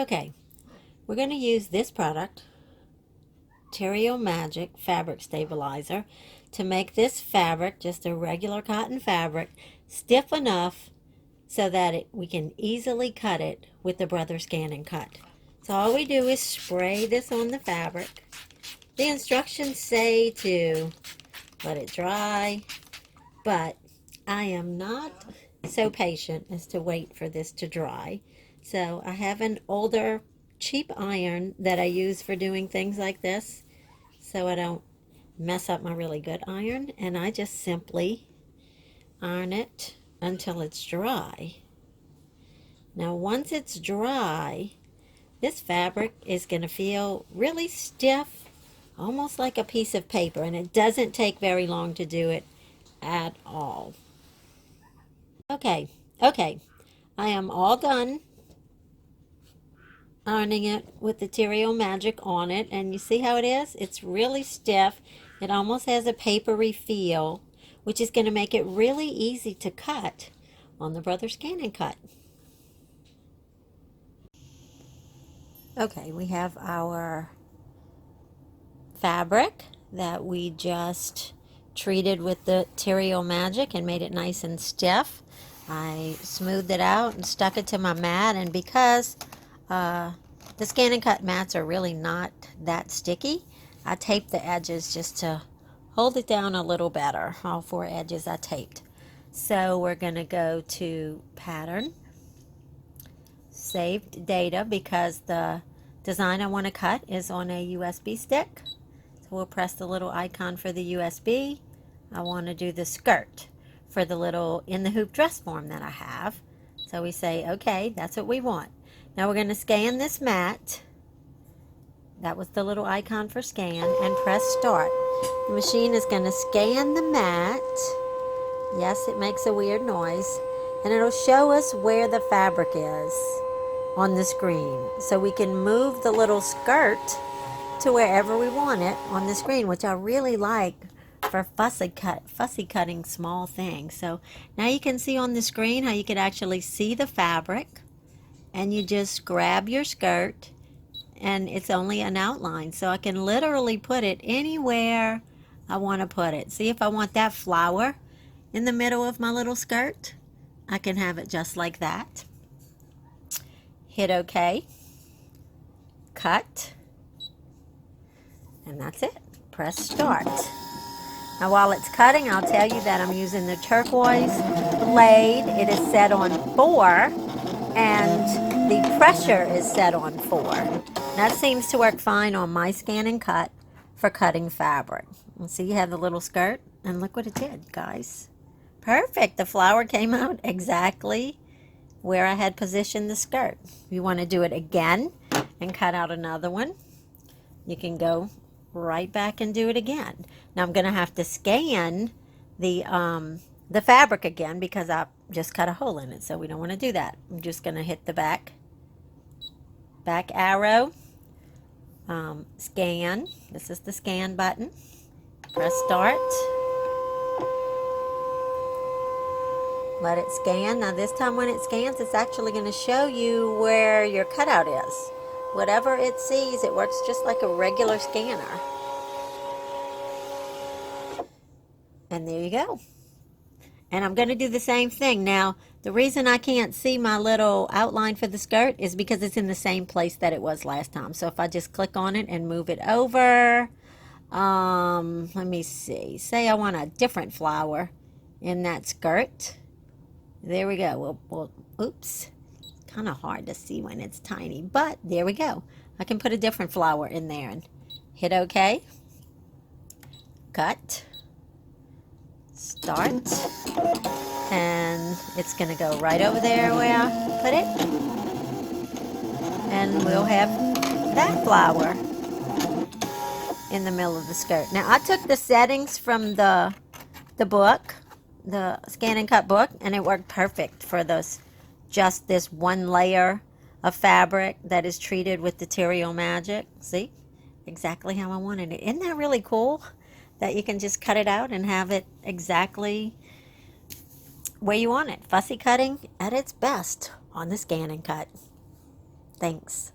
Okay, we're going to use this product, Terrio Magic Fabric Stabilizer, to make this fabric, just a regular cotton fabric, stiff enough so that we can easily cut it with the Brother Scan and Cut. So all we do is spray this on the fabric. The instructions say to let it dry, but I am not so patient as to wait for this to dry. So I have an older cheap iron that I use for doing things like this, so I don't mess up my really good iron, and I just simply iron it until it's dry. Now once it's dry, this fabric is going to feel really stiff, almost like a piece of paper, and it doesn't take very long to do it at all. Okay, I am all done ironing it with the Terrio Magic on it, and you see how it is? It's really stiff. It almost has a papery feel, which is going to make it really easy to cut on the Brother Scan and Cut. Okay, we have our fabric that we just treated with the Terrio Magic and made it nice and stiff. I smoothed it out and stuck it to my mat, and because the Scan and Cut mats are really not that sticky, I taped the edges just to hold it down a little better. All four edges I taped. So we're going to go to Pattern, Saved Data, because the design I want to cut is on a USB stick. So we'll press the little icon for the USB. I want to do the skirt for the little in the hoop dress form that I have. So we say, okay, that's what we want. Now we're going to scan this mat. That was the little icon for scan, and press start. The machine is going to scan the mat. Yes, it makes a weird noise. And it'll show us where the fabric is on the screen. So we can move the little skirt to wherever we want it on the screen, which I really like for fussy cutting small things. So now you can see on the screen how you can actually see the fabric, and you just grab your skirt and it's only an outline. So I can literally put it anywhere I want to put it. See, if I want that flower in the middle of my little skirt, I can have it just like that. Hit OK, cut, and that's it. Press start. Now while it's cutting, I'll tell you that I'm using the turquoise blade. It is set on 4, and the pressure is set on 4. That seems to work fine on my Scan and Cut for cutting fabric. And see, you have the little skirt, and look what it did, guys. Perfect. The flower came out exactly where I had positioned the skirt. If you want to do it again and cut out another one, you can go right back and do it again. Now I'm going to have to scan the fabric again because I just cut a hole in it, so we don't want to do that. I'm just going to hit the back arrow, scan. This is the scan button. Press start. Let it scan. Now this time when it scans, it's actually going to show you where your cutout is. Whatever it sees, it works just like a regular scanner. And there you go. And I'm going to do the same thing. Now, the reason I can't see my little outline for the skirt is because it's in the same place that it was last time. So if I just click on it and move it over, let me see. Say I want a different flower in that skirt. There we go. Well, oops. Kind of hard to see when it's tiny, but there we go. I can put a different flower in there and hit OK. Cut. Start. And it's going to go right over there where I put it. And we'll have that flower in the middle of the skirt. Now, I took the settings from the book, the Scan and Cut book, and it worked perfect for just this one layer of fabric that is treated with the Terrio Magic. See? Exactly how I wanted it. Isn't that really cool? That you can just cut it out and have it exactly where you want it. Fussy cutting at its best on the Scan and Cut. Thanks.